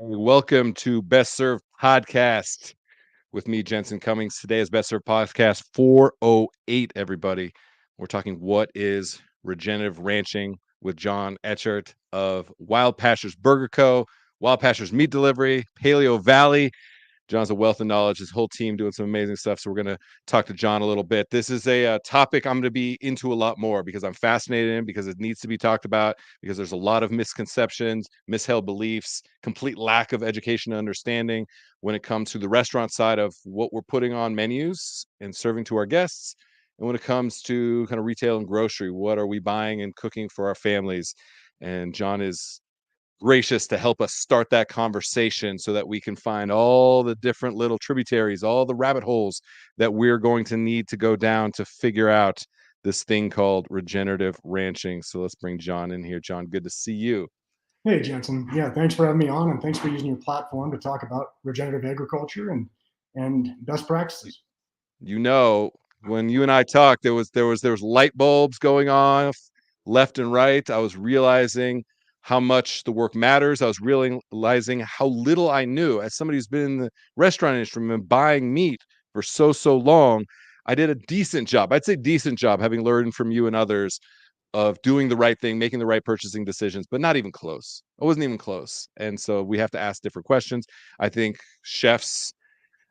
Welcome to Best Served Podcast with me, Jensen Cummings. Today is Best Served Podcast 408, everybody. We're talking what is regenerative ranching with John Etchart of Wild Pastures Burger Co., Wild Pastures Meat Delivery, Paleo Valley. John's a wealth of knowledge, his whole team doing some amazing stuff. So we're going to talk to John a little bit. This is a topic I'm going to be into a lot more because I'm fascinated in, because it needs to be talked about, because there's a lot of misconceptions, misheld beliefs, complete lack of education and understanding when it comes to the restaurant side of what we're putting on menus and serving to our guests. And when it comes to kind of retail and grocery, what are we buying and cooking for our families? And John is gracious to help us start that conversation so that we can find all the different little tributaries, all the rabbit holes that we're going to need to go down to figure out this thing called regenerative ranching. So let's bring John in here. John, good to see you. Hey, Jensen. Yeah, thanks for having me on, and thanks for using your platform to talk about regenerative agriculture and best practices. You know, when you and I talked, there was light bulbs going off left and right. I was realizing how much the work matters. I was realizing how little I knew as somebody who's been in the restaurant industry and buying meat for so long. I did a decent job. I'd say decent job, having learned from you and others, of doing the right thing, making the right purchasing decisions, but not even close. I wasn't even close. And so we have to ask different questions. I think chefs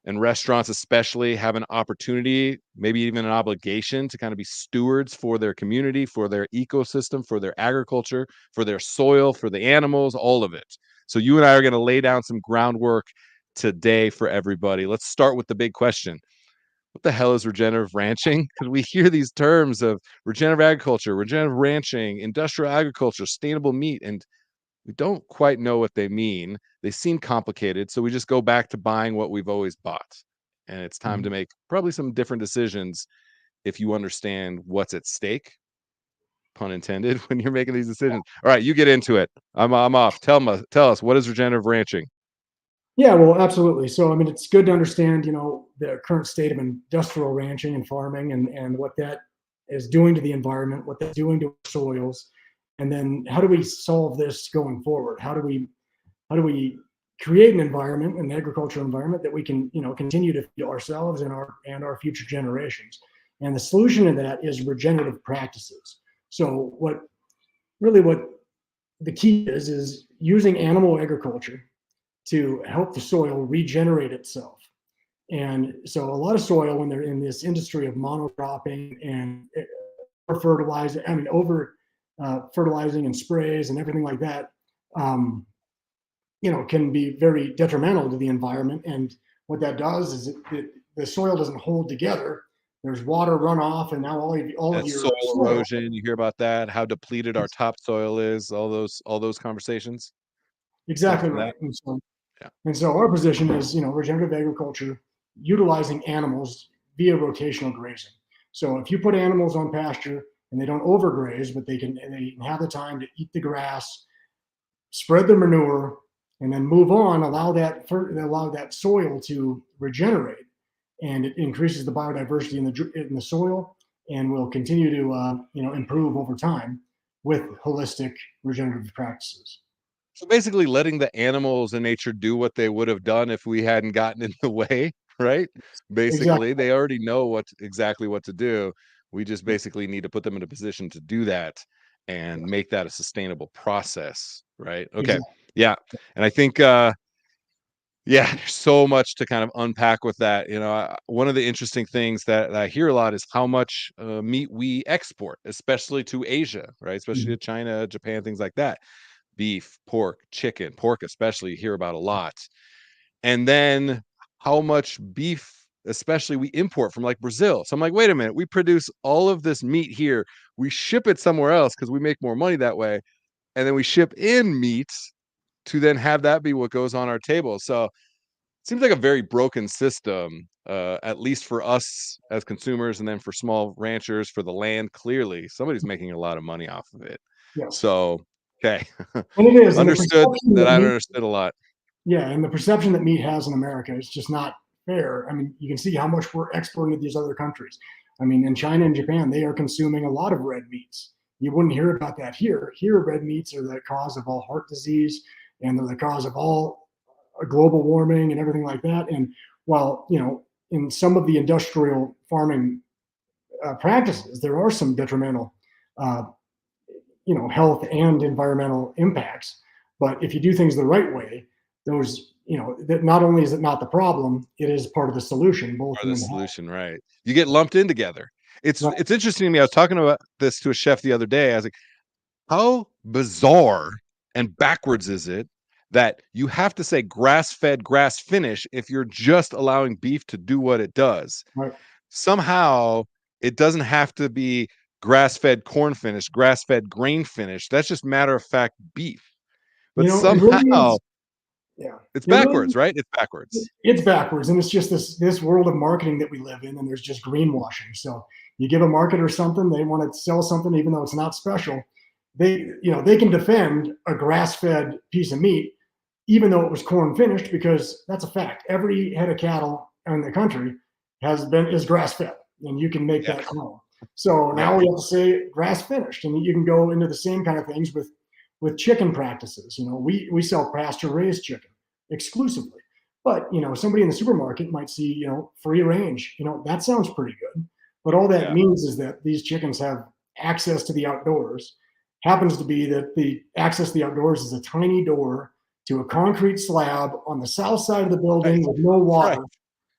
and restaurants especially have an opportunity, maybe even an obligation, to kind of be stewards for their community, for their ecosystem, for their agriculture, for their soil, for the animals, all of it. So you and I are going to lay down some groundwork today for everybody. Let's start with the big question. What the hell is regenerative ranching? Because we hear these terms of regenerative agriculture, regenerative ranching, industrial agriculture, sustainable meat, and we don't quite know what they mean. They seem complicated, so we just go back to buying what we've always bought. And it's time to make probably some different decisions if you understand what's at stake, pun intended, when you're making these decisions. All right, you get into it. I'm off. Tell us, what is regenerative ranching? Yeah, well, absolutely. So, I mean, it's good to understand, the current state of industrial ranching and farming and what that is doing to the environment, what that's doing to soils, and then how do we solve this going forward? How do we create an environment, an agricultural environment that we can, continue to feed ourselves and our future generations? And the solution to that is regenerative practices. So what the key is using animal agriculture to help the soil regenerate itself. And so a lot of soil, when they're in this industry of monocropping and over fertilizing and sprays and everything like that, can be very detrimental to the environment. And what that does is the soil doesn't hold together. There's water runoff, and now all of That your soil soil. erosion, you hear about that, how depleted our topsoil is, all those conversations. Come Exactly from right. that. Yeah. And so our position is, regenerative agriculture, utilizing animals via rotational grazing. So if you put animals on pasture and they don't overgraze, but they can have the time to eat the grass, spread the manure, and then move on, allow that soil to regenerate, and it increases the biodiversity in the soil, and will continue to improve over time with holistic regenerative practices. So basically letting the animals in nature do what they would have done if we hadn't gotten in the way, right? Basically, Exactly. they already know exactly what to do. We just basically need to put them in a position to do that and make that a sustainable process, right? Okay. Exactly. Yeah. And I think yeah, there's so much to kind of unpack with that. One of the interesting things that I hear a lot is how much meat we export, especially to Asia, right? Especially to China, Japan, things like that. Beef, pork, chicken, pork especially, you hear about a lot. And then how much beef especially we import from like Brazil. So I'm like, wait a minute, we produce all of this meat here, we ship it somewhere else because we make more money that way, and then we ship in meat to then have that be what goes on our table. So it seems like a very broken system, at least for us as consumers, and then for small ranchers, for the land. Clearly somebody's making a lot of money off of it. Yes. So okay. And it is, and the Understood perception that. that I meat, understood a lot. yeah, and the perception that meat has in America is just not fair. I mean, you can see how much we're exporting to these other countries. I mean, in China and Japan, they are consuming a lot of red meats. You wouldn't hear about that here. Here, red meats are the cause of all heart disease, and they're the cause of global warming and everything like that. And while, in some of the industrial farming practices, there are some detrimental, uh, health and environmental impacts. But if you do things the right way, those, that not only is it not the problem, it is part of the solution, both Are the in health. solution, right? You get lumped in together. It's Right. it's interesting to me. I was talking about this to a chef the other day. I was like, how bizarre and backwards is it that you have to say grass fed, grass finish if you're just allowing beef to do what it does? Right. Somehow it doesn't have to be grass fed corn finish, grass fed grain finish. That's just matter of fact beef. But It really somehow is. Yeah. it's It really backwards, right? It's backwards. it's backwards, and it's just this world of marketing that we live in, and there's just greenwashing. So you give a marketer something, they want to sell something even though it's not special. They can defend a grass-fed piece of meat even though it was corn finished, because that's a fact. Every head of cattle in the country is grass-fed, and you can make Yeah. that claim. So now Right. we have to say grass finished, and you can go into the same kind of things with chicken practices. We sell pasture raised chicken exclusively. But somebody in the supermarket might see, free range. That sounds pretty good. But all that Yeah. means is that these chickens have access to the outdoors. Happens to be that the access to the outdoors is a tiny door to a concrete slab on the south side of the Right. building with no Right. water.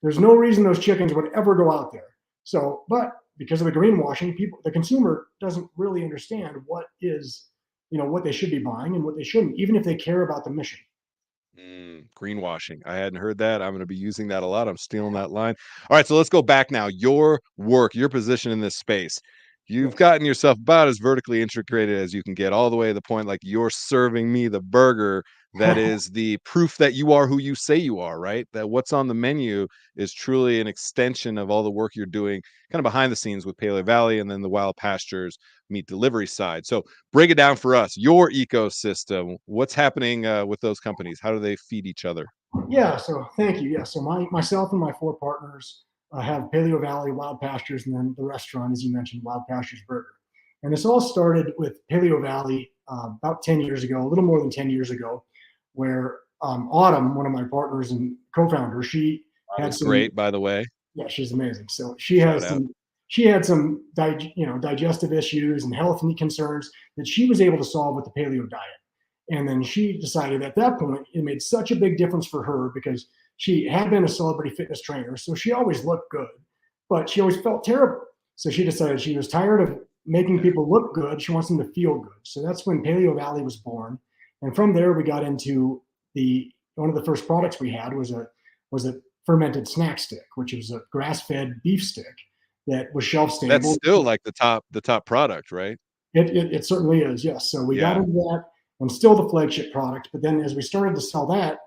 There's no reason those chickens would ever go out there. So, but because of the greenwashing, the consumer doesn't really understand what they should be buying and what they shouldn't, even if they care about the mission. Greenwashing. I hadn't heard that. I'm going to be using that a lot. I'm stealing that line. All right, so let's go back now. Your work, your position in this space. You've Yes. gotten yourself about as vertically integrated as you can get, all the way to the point like you're serving me the burger that is the proof that you are who you say you are, right? That what's on the menu is truly an extension of all the work you're doing kind of behind the scenes with Paleo Valley and then the Wild Pastures meat delivery side. So break it down for us. Your ecosystem. What's happening with those companies? How do they feed each other? Yeah, so thank you. Yeah, so myself and my four partners have Paleo Valley, Wild Pastures, and then the restaurant, as you mentioned, Wild Pastures Burger. And this all started with Paleo Valley about 10 years ago, a little more than 10 years ago, where Autumn, one of my partners and co-founders, she That had is some. great, by the way. Yeah, she's amazing. So Shout out. she had some digestive issues and health concerns that she was able to solve with the paleo diet. And then she decided at that point it made such a big difference for her because she had been a celebrity fitness trainer, so she always looked good, but she always felt terrible. So she decided she was tired of making Yeah. people look good. She wants them to feel good. So that's when Paleo Valley was born. And from there we got into the one of the first products we had was a fermented snack stick, which was a grass-fed beef stick that was shelf That's stable. still like the top product, right? It certainly is, yes. So we got Yeah. into that, and still the flagship product. But then as we started to sell that,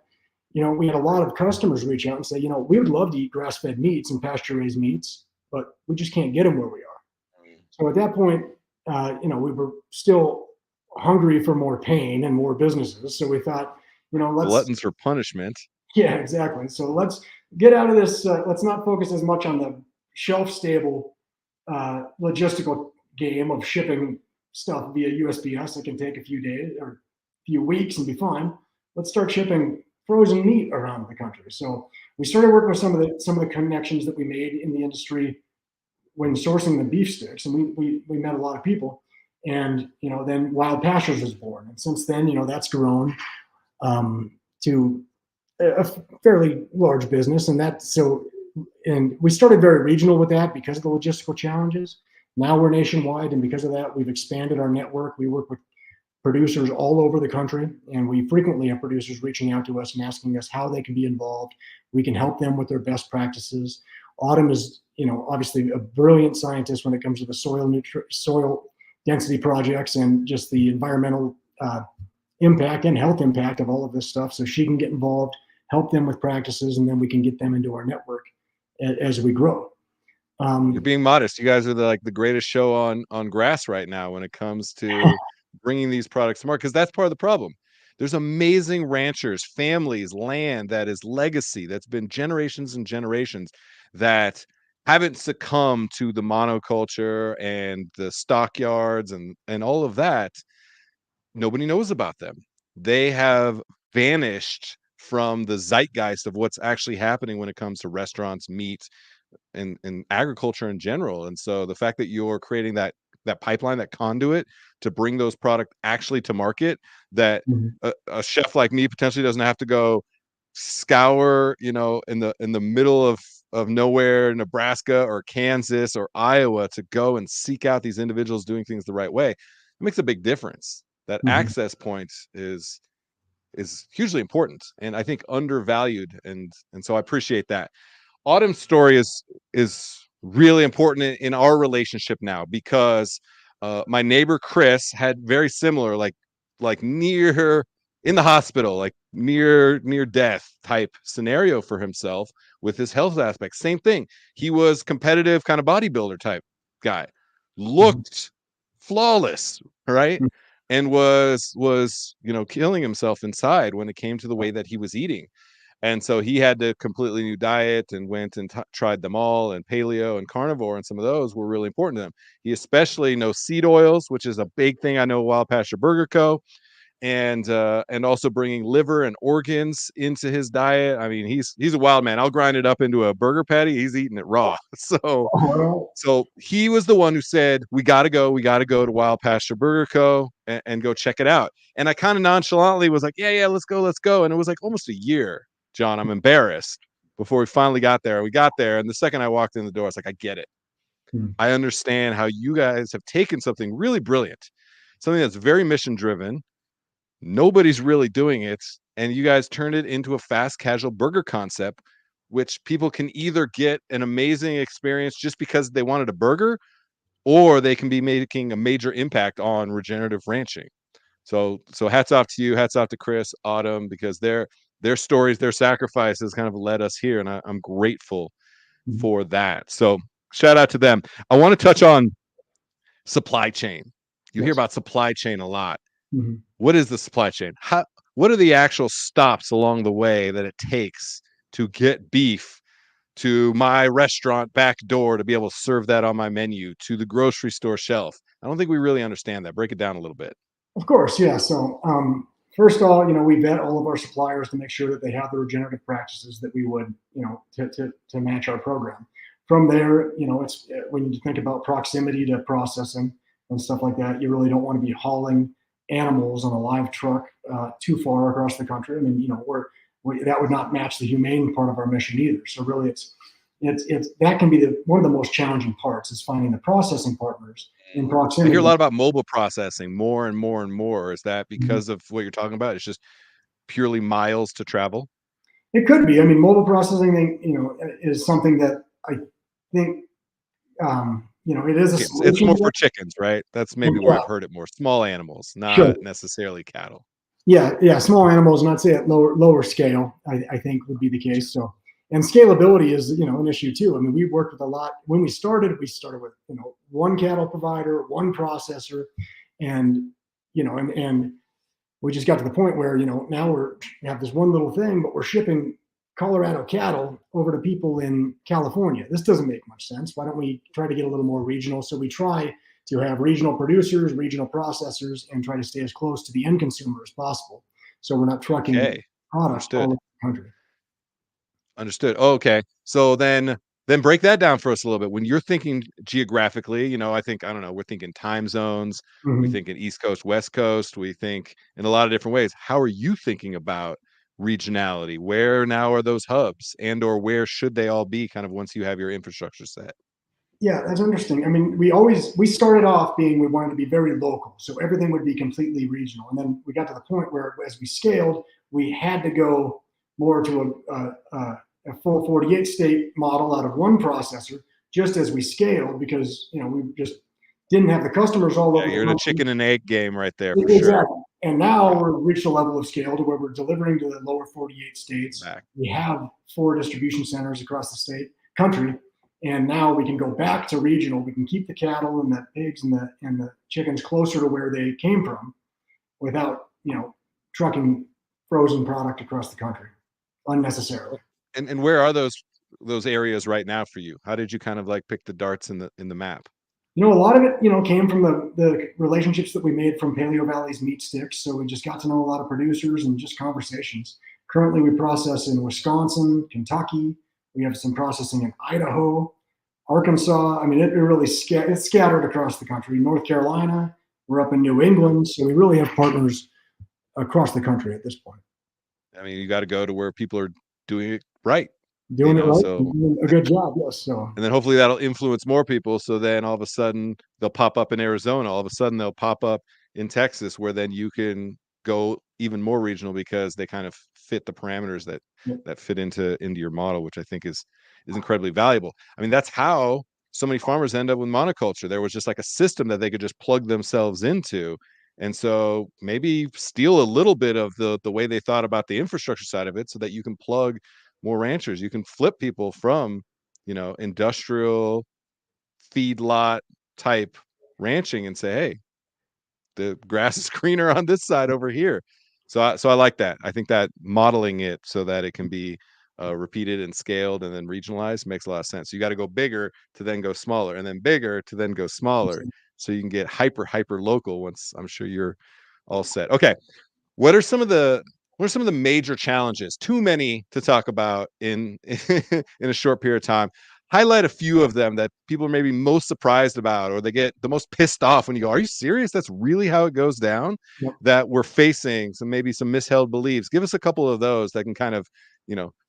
we had a lot of customers reach out and say, we would love to eat grass-fed meats and pasture-raised meats, but we just can't get them where we are. So at that point, we were still hungry for more pain and more businesses. So we thought, let's Gluttons for punishment. yeah, exactly. So let's get out of this. Let's not focus as much on the shelf stable logistical game of shipping stuff via USPS. It can take a few days or a few weeks and be fine. Let's start shipping frozen meat around the country. So we started working with some of the connections that we made in the industry when sourcing the beef sticks, and we met a lot of people. And then Wild Pastures was born, and since then, that's grown to a fairly large business, and we started very regional with that because of the logistical challenges. Now we're nationwide, and because of that, we've expanded our network. We work with producers all over the country, and we frequently have producers reaching out to us and asking us how they can be involved. We can help them with their best practices. Autumn is, obviously a brilliant scientist when it comes to the soil density projects and just the environmental impact and health impact of all of this stuff. So she can get involved, help them with practices, and then we can get them into our network as we grow. You're being modest. You guys are the greatest show on grass right now when it comes to bringing these products to market, because that's part of the problem. There's amazing ranchers, families, land that is legacy that's been generations and generations that haven't succumbed to the monoculture and the stockyards and all of that. Nobody knows about them. They have vanished from the zeitgeist of what's actually happening when it comes to restaurants, meat, and agriculture in general. And so the fact that you're creating that pipeline, that conduit to bring those product actually to market, that Mhm. a chef like me potentially doesn't have to go scour, in the middle of nowhere, Nebraska or Kansas or Iowa, to go and seek out these individuals doing things the right way. It makes a big difference. That Mhm. access point is hugely important, and I think undervalued, and so I appreciate that. Autumn's story is really important in our relationship now, because my neighbor Chris had very similar, like near in the hospital, like near death type scenario for himself with his health aspect. Same thing. He was competitive kind of bodybuilder type guy, Mhm. looked flawless, right? And was killing himself inside when it came to the way that he was eating. And so he had to completely new diet and went and tried them all, and paleo and carnivore, and some of those were really important to him. He especially knows seed oils, which is a big thing. I know Wild Pasture Burger Co. And also bringing liver and organs into his diet. I mean, he's a wild man. I'll grind it up into a burger patty. He's eating it raw. So Well, so he was the one who said, we got to go to Wild Pasture Burger Co. and go check it out. And I kind of nonchalantly was like, yeah, let's go. And it was like almost a year, John. I'm embarrassed, before we finally got there. We got there. And the second I walked in the door, I was like, I get it. Mhm. I understand how you guys have taken something really brilliant, something that's very mission driven. Nobody's really doing it. And you guys turned it into a fast casual burger concept, which people can either get an amazing experience just because they wanted a burger, or they can be making a major impact on regenerative ranching. So hats off to you, hats off to Chris, Autumn, because their stories, their sacrifices kind of led us here, and I'm grateful Mhm. for that. So shout out to them. I want to touch on supply chain. You hear Yes. about supply chain a lot. Mhm. What is the supply chain? What are the actual stops along the way that it takes to get beef to my restaurant back door to be able to serve that on my menu, to the grocery store shelf? I don't think we really understand that. Break it down a little bit. Of course, yeah. So, first of all, we vet all of our suppliers to make sure that they have the regenerative practices that we would, to match our program. From there, it's when you think about proximity to processing and stuff like that, you really don't want to be hauling animals on a live truck too far across the country. I mean, that would not match the humane part of our mission either. So really, it's that can be one of the most challenging parts is finding the processing partners in I hear a proximity. lot about mobile processing more and more and more. Is that Mhm. because of what you're talking about? It's just purely miles to travel? It could be. I mean, mobile processing, is something that I think, it is a Chickens. It's solution more to for that. chickens, right? That's maybe where Yeah, I've heard it more. Small animals, sure. not necessarily cattle. Yeah, small animals, and I'd say at lower scale, I think would be the case. So, and scalability is, an issue too. I mean, we worked with a lot when we started. We started with, one cattle provider, one processor, and and we just got to the point where now we have this one little thing, but we're shipping Colorado cattle over to people in California. This doesn't make much sense. Why don't we try to get a little more regional? So we try to have regional producers, regional processors, and try to stay as close to the end consumer as possible. So we're not trucking Okay. product all Understood. over the country. Understood. Oh, okay. So then break that down for us a little bit. When you're thinking geographically, I think, I don't know, we're thinking time zones, we Mhm. think in East Coast, West Coast, we think in a lot of different ways. How are you thinking about regionality? Where now are those hubs, and or where should they all be kind of once you have your infrastructure set? Yeah, that's interesting. I mean, we started off being we wanted to be very local, so everything would be completely regional, and then we got to the point where as we scaled, we had to go more to a full 48 state model out of one processor, just as we scaled because we just didn't have the customers all Yeah, over the you're in a country. chicken and egg game right there for sure. Exactly. And now Yeah. we're reached a level of scale to where we're delivering to the lower 48 states. Back. We have 4 distribution centers across the country, and now we can go back to regional. We can keep the cattle and the pigs and the chickens closer to where they came from without trucking frozen product across the country unnecessarily. And where are those areas right now for you? How did you kind of like pick the darts in the map? A lot of it, came from the relationships that we made from Paleo Valley's meat sticks. So we just got to know a lot of producers and just conversations. Currently, we process in Wisconsin, Kentucky. We have some processing in Idaho, Arkansas. I mean, it's scattered across the country. North Carolina, we're up in New England. So we really have partners across the country at this point. I mean, you got to go to where people are doing it right. Doing it right, so doing a good job, yes. So, and then hopefully that'll influence more people. So then all of a sudden they'll pop up in Arizona. All of a sudden they'll pop up in Texas, where then you can go even more regional because they kind of fit the parameters that yeah. that fit into your model, which I think is incredibly valuable. I mean, that's how so many farmers end up with monoculture. There was just like a system that they could just plug themselves into. And so maybe steal a little bit of the way they thought about the infrastructure side of it, so that you can plug more ranchers. You can flip people from, industrial feedlot type ranching and say, hey, the grass is greener on this side over here. So I like that. I think that modeling it so that it can be repeated and scaled and then regionalized makes a lot of sense. You got to go bigger to then go smaller, and then bigger to then go smaller, so you can get hyper local once I'm sure you're all set. Okay, what are some of the major challenges? Too many to talk about in in a short period of time. Highlight a few of them that people are maybe most surprised about, or they get the most pissed off when you go, are you serious? That's really how it goes down? Yep. That we're facing maybe some misheld beliefs. Give us a couple of those that can kind of,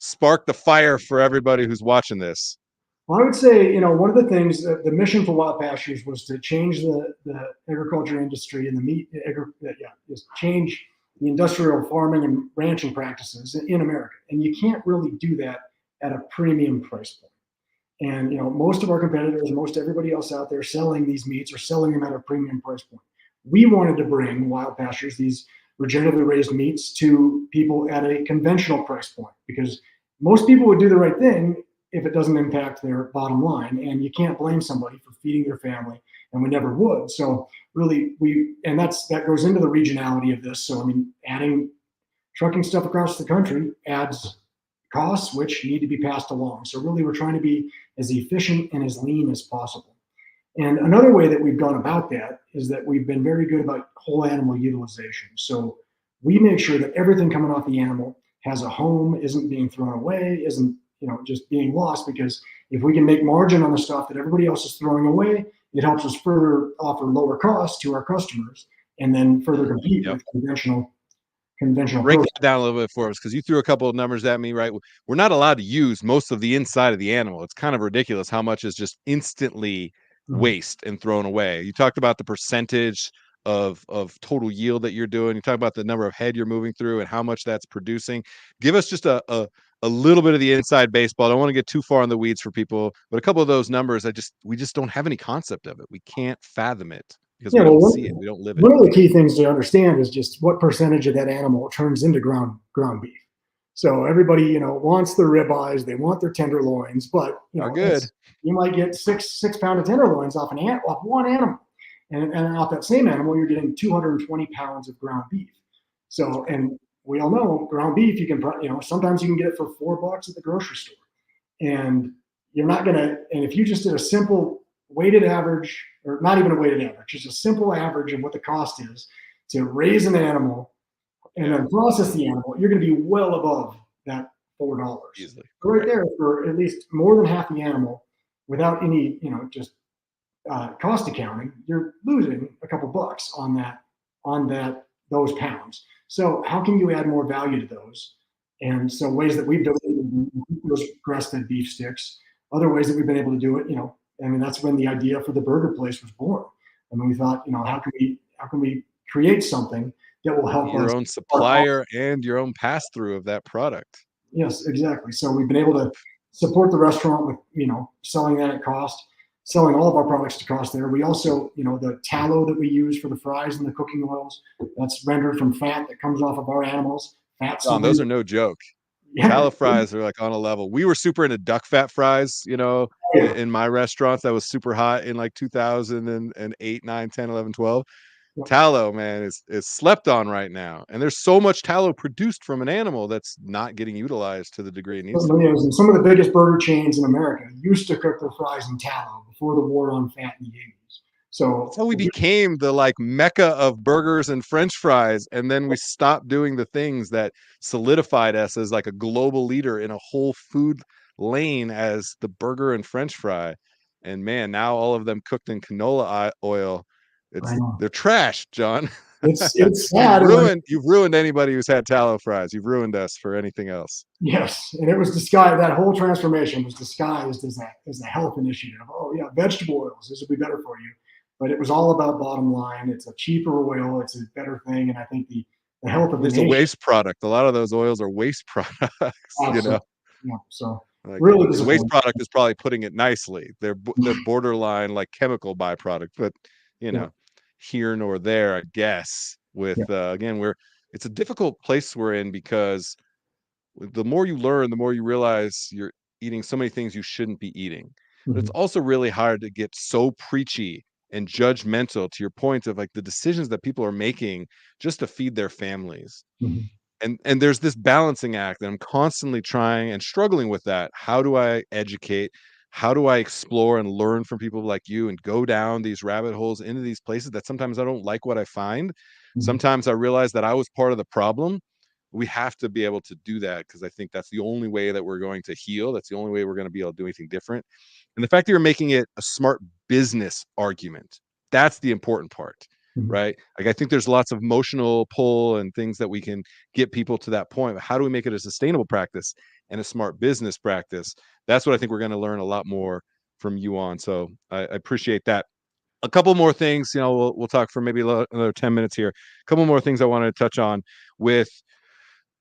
spark the fire for everybody who's watching this. Well, I would say, one of the things that the mission for Wild Pastures was to change the agriculture industry and the meat, just change the industrial farming and ranching practices in America. And you can't really do that at a premium price point. And most of our competitors, most everybody else out there selling these meats are selling them at a premium price point. We wanted to bring Wild Pastures, these regeneratively raised meats, to people at a conventional price point, because most people would do the right thing if it doesn't impact their bottom line. And you can't blame somebody for feeding their family, and we never would. So really, that goes into the regionality of this. So I mean, adding trucking stuff across the country adds costs which need to be passed along. So really, we're trying to be as efficient and as lean as possible. And another way that we've gone about that is that we've been very good about whole animal utilization. So we make sure that everything coming off the animal has a home, isn't being thrown away, isn't just being lost, because if we can make margin on the stuff that everybody else is throwing away, it helps us further offer lower costs to our customers, and then further compete with conventional break that down a little bit for us, because you threw a couple of numbers at me, right? We're not allowed to use most of the inside of the animal. It's kind of ridiculous how much is just instantly waste and thrown away. You talked about the percentage of total yield that you're doing. You talk about the number of head you're moving through and how much that's producing. Give us just a little bit of the inside baseball. I don't want to get too far in the weeds for people, but a couple of those numbers, we just don't have any concept of it. We can't fathom it because we don't see it. We don't live it. One of the key things to understand is just what percentage of that animal turns into ground beef. So everybody, wants their ribeyes, they want their tenderloins, but good. You might get six pound of tenderloins off one animal, and off that same animal, you're getting 220 pounds of ground beef. So, and we all know ground beef, you can, sometimes you can get it for $4 at the grocery store, and you're not gonna. And if you just did a simple weighted average, or not even a weighted average, just a simple average of what the cost is to raise an animal and then process the animal, you're going to be well above that $4 easily. Right there, for at least more than half the animal, without any just cost accounting, you're losing a couple bucks on those pounds. So how can you add more value to those? And so ways that we've done those grass-fed beef sticks, other ways that we've been able to do it, I mean, that's when the idea for the burger place was born. I mean, we thought, how can we create something that will help your own supplier and your own pass through of that product? Yes, exactly. So we've been able to support the restaurant with, selling that at cost, selling all of our products to cost there. We also, the tallow that we use for the fries and the cooking oils, that's rendered from fat that comes off of our animals. Those are no joke. Yeah. Tallow fries are like on a level. We were super into duck fat fries, in my restaurants. That was super hot in like 2008, 9, 10, 11, 12. Yeah. Tallow, man, is slept on right now. And there's so much tallow produced from an animal that's not getting utilized to the degree it needs to. Some of the biggest burger chains in America used to cook their fries in tallow before the war on fat in the 80s. That's So how we became the like mecca of burgers and French fries, and then we stopped doing the things that solidified us as like a global leader in a whole food lane as the burger and French fry. And man, now all of them cooked in canola oil, I it's know they're trash, John. it's you've sad when ruined you've ruined anybody who's had tallow fries. You've ruined us for anything else. yes, and it was disguised. That whole transformation was disguised as a health initiative. Oh yeah, vegetable oils. This will be better for you. But it was all about bottom line. It's a cheaper oil. It's a better thing. And I think the health of And the it's a nation. waste product. A lot of those oils are waste products, you know. Absolutely. Yeah. So Like, really and waste disappointing. product is probably putting it nicely. They're borderline like chemical byproduct, but you Yeah. know, here nor there, I guess. With Yeah. again, we're it's a difficult place we're in because the more you learn, the more you realize you're eating so many things you shouldn't be eating. But it's Mhm. also really hard to get so preachy and judgmental to your point of like the decisions that people are making just to feed their families. Mhm. And there's this balancing act that I'm constantly trying and struggling with that. How do I educate? How do I explore and learn from people like you and go down these rabbit holes into these places that sometimes I don't like what I find? Mhm. Sometimes I realize that I was part of the problem. We have to be able to do that because I think that's the only way that we're going to heal. That's the only way we're going to be able to do anything different. And the fact that you're making it a smart business argument, that's the important part, Mhm. right? Like I think there's lots of emotional pull and things that we can get people to that point. But how do we make it a sustainable practice and a smart business practice? That's what I think we're going to learn a lot more from you on. So I appreciate that. A couple more things, you know, we'll talk for maybe another 10 minutes here. A couple more things I wanted to touch on with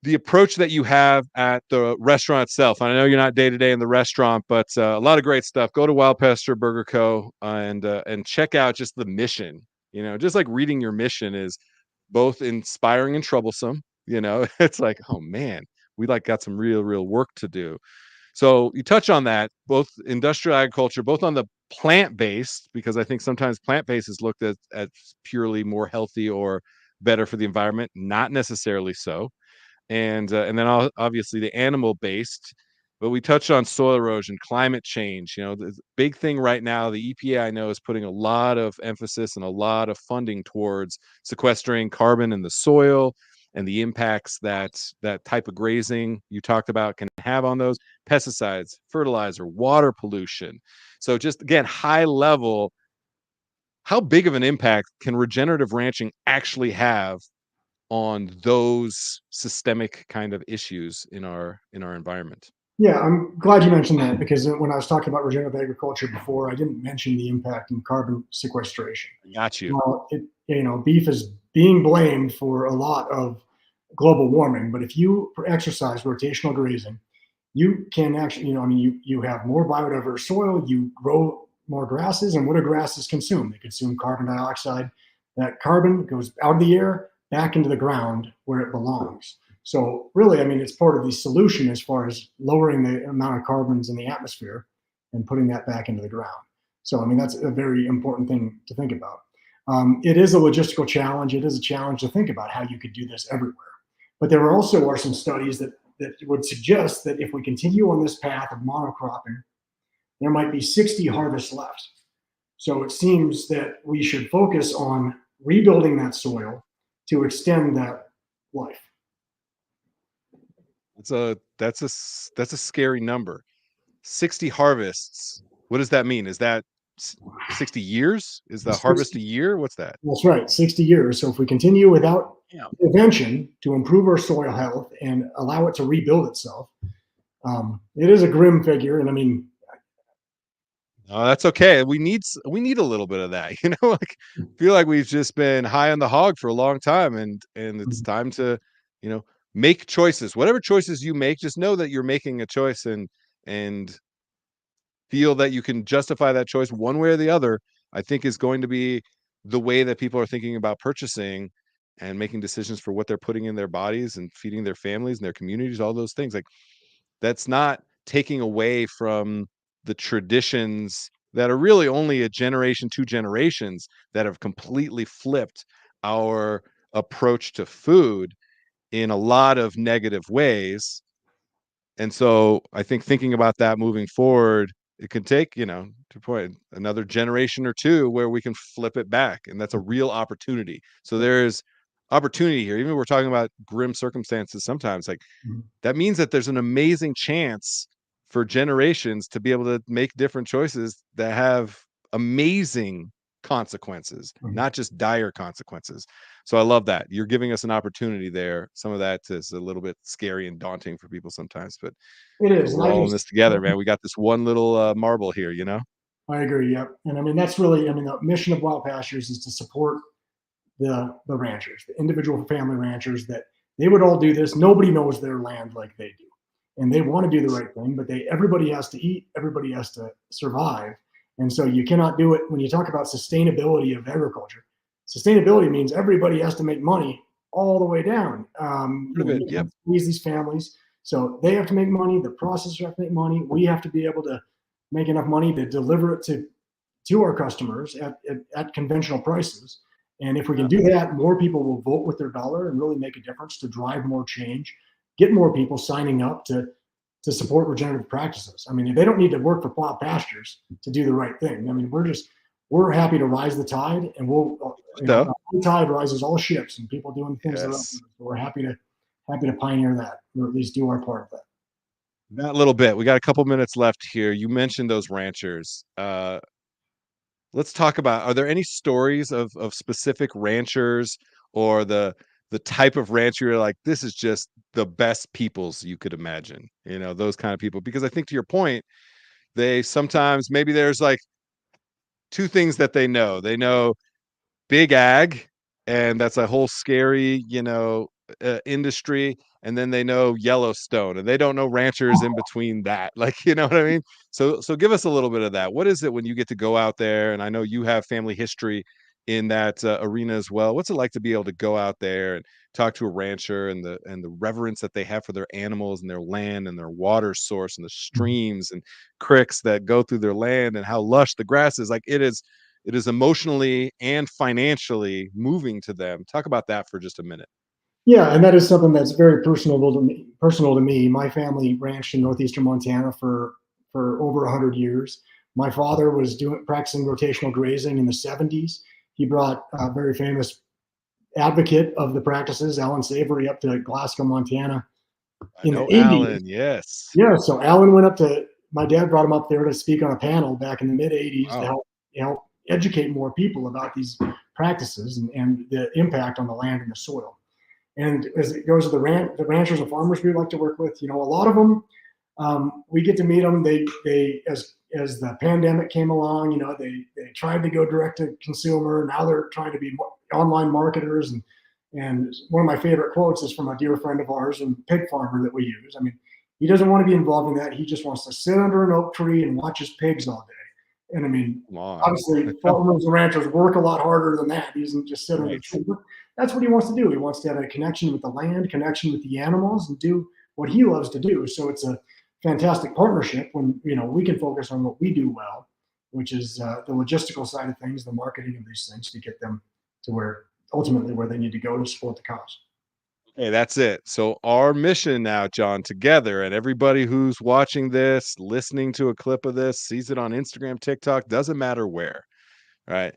the approach that you have at the restaurant itself. I know you're not day to day in the restaurant, but a lot of great stuff. Go to Wild Pasture Burger Co. And check out just the mission. You know, just like reading your mission is both inspiring and troublesome. You know, it's like, oh man, we like got some real work to do. So you touch on that, both industrial agriculture, both on the plant based, because I think sometimes plant based is looked at as purely more healthy or better for the environment. Not necessarily so, and then obviously the animal based, but we touched on soil erosion, climate change. You know, the big thing right now, the EPA I know is putting a lot of emphasis and a lot of funding towards sequestering carbon in the soil and the impacts that that type of grazing you talked about can have on those pesticides, fertilizer, water pollution. So just again, high level, how big of an impact can regenerative ranching actually have on those systemic kind of issues in our environment? Yeah, I'm glad you mentioned that because when I was talking about regenerative agriculture before, I didn't mention the impact in carbon sequestration. I got you. Well, beef is being blamed for a lot of global warming, but if you exercise rotational grazing, you can actually, you have more biodiverse soil, you grow more grasses, and what do grasses consume? They consume carbon dioxide. That carbon goes out of the air back into the ground where it belongs. So really, I mean, it's part of the solution as far as lowering the amount of carbons in the atmosphere and putting that back into the ground. So I mean, that's a very important thing to think about. It is a logistical challenge. It is a challenge to think about how you could do this everywhere. But there also are some studies that would suggest that if we continue on this path of monocropping, there might be 60 harvests left. So it seems that we should focus on rebuilding that soil to extend that life. That's a scary number. 60 harvests. What does that mean? Is that 60 years? Is the harvest a year? What's that? That's right, 60 years. So if we continue without Yeah. intervention to improve our soil health and allow it to rebuild itself, it is a grim figure. And I mean, Oh, that's okay. We need a little bit of that, you know, like feel like we've just been high on the hog for a long time and it's time to, you know, make choices. Whatever choices you make, just know that you're making a choice and feel that you can justify that choice one way or the other. I think is going to be the way that people are thinking about purchasing and making decisions for what they're putting in their bodies and feeding their families and their communities, all those things. Like that's not taking away from the traditions that are really only a generation, two generations that have completely flipped our approach to food in a lot of negative ways. And so I think thinking about that moving forward it can take, to your point, another generation or two where we can flip it back, and that's a real opportunity. So there's opportunity here. Even if we're talking about grim circumstances sometimes, like Mhm. that means that there's an amazing chance for generations to be able to make different choices that have amazing consequences, Mhm. not just dire consequences. So I love that. You're giving us an opportunity there. Some of that is a little bit scary and daunting for people sometimes, It but is, and we're all in this together, man. We got this one little marble here, I agree. Yep. And I mean, that's really, I mean, the mission of Wild Pastures is to support the ranchers, the individual family ranchers, that they would all do this. Nobody knows their land like they do, and they want to do the right thing. But everybody has to eat, everybody has to survive, and so you cannot do it when you talk about sustainability of agriculture. Sustainability means everybody has to make money all the way down. Part of it. You Yep. can't squeeze these families, so they have to make money. The processors have to make money. We have to be able to make enough money to deliver it to our customers at conventional prices. And if we can do that, more people will vote with their dollar and really make a difference to drive more change, get more people signing up to support regenerative practices. I mean, they don't need to work for Wild Pastures to do the right thing. I mean, we're happy to rise the tide, and Though. the tide rises all ships, and people doing things that are up. Yes. So we're happy to pioneer that, or at least do our part of that. That little bit. We got a couple minutes left here. You mentioned those ranchers. Let's talk about, are there any stories of specific ranchers, or the type of rancher you're like, this is just the best peoples you could imagine, those kind of people? Because I think, to your point, they sometimes, maybe there's like two things that they know big ag, and that's a whole scary, industry. And then they know Yellowstone, and they don't know ranchers in between that. Like, you know what I mean? So give us a little bit of that. What is it when you get to go out there? And I know you have family history in that arena as well. What's it like to be able to go out there and talk to a rancher, and the reverence that they have for their animals and their land and their water source and the streams and creeks that go through their land, and how lush the grass is? Like, it is emotionally and financially moving to them. Talk about that for just a minute. Yeah, and that is something that's very personal to me. Personal to me. My family ranched in northeastern Montana for over 100 years. My father was doing practicing rotational grazing in the 70s. He brought a very famous advocate of the practices, Alan Savory, up to Glasgow, Montana I in the know 80s. Alan. Yes. Yeah, so Alan went up to my dad brought him up there to speak on a panel back in the mid 80s to Wow. help educate more people about these practices and the impact on the land and the soil. And as it goes to the ranchers and farmers we like to work with, a lot of them, we get to meet them. They as the pandemic came along, they tried to go direct to consumer. Now they're trying to be online marketers. And one of my favorite quotes is from a dear friend of ours and pig farmer that we use. I mean, he doesn't want to be involved in that. He just wants to sit under an oak tree and watch his pigs all day. And I mean, Come on. obviously, farmers and ranchers work a lot harder than that. He doesn't just sit under the Right. tree. But that's what he wants to do. He wants to have a connection with the land, connection with the animals, and do what he loves to do. So it's a fantastic partnership when we can focus on what we do well, which is the logistical side of things, the marketing of these things to get them to where they need to go to support the cause. Hey, that's it. So our mission now, John, together, and everybody who's watching this, listening to a clip of this, sees it on Instagram, TikTok, doesn't matter where, right?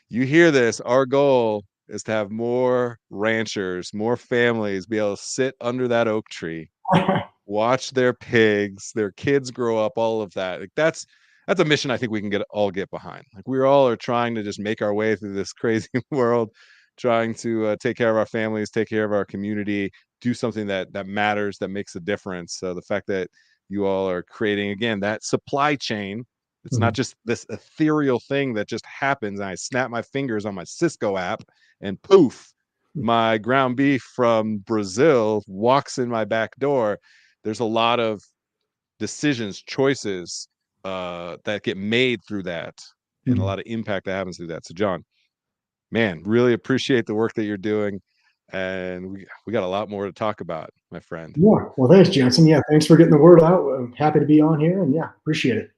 You hear this, our goal is to have more ranchers, more families be able to sit under that oak tree, watch their pigs, their kids grow up, all of that. Like, that's a mission I think we can get behind. Like, we all are trying to just make our way through this crazy world, trying to take care of our families, take care of our community, do something that matters, that makes a difference. So the fact that you all are creating, again, that supply chain, it's not Mhm. just this ethereal thing that just happens and I snap my fingers on my Cisco app and poof, my ground beef from Brazil walks in my back door. There's a lot of decisions, choices that get made through that, and a Mhm. lot of impact that happens through that. So, John, man, really appreciate the work that you're doing, and we got a lot more to talk about, my friend. Yeah. Well, thanks, Jensen. Yeah, thanks for getting the word out. I'm happy to be on here, and yeah, appreciate it.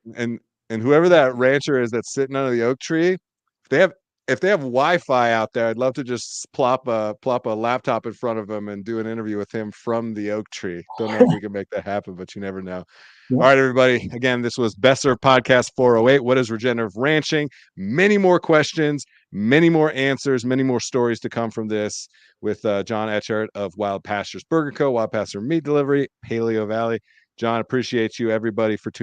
And whoever that rancher is that's sitting under the oak tree, if they have if they have Wi-Fi out there, I'd love to just plop a laptop in front of him and do an interview with him from the oak tree. Don't know if we can make that happen, but you never know. Yeah. All right, everybody. Again, this was Best Served Podcast 408. What is regenerative ranching? Many more questions, many more answers, many more stories to come from this with John Etchart of Wild Pastures Burger Co., Wild Pasture Meat Delivery, Paleo Valley. John, appreciate you, everybody, for tuning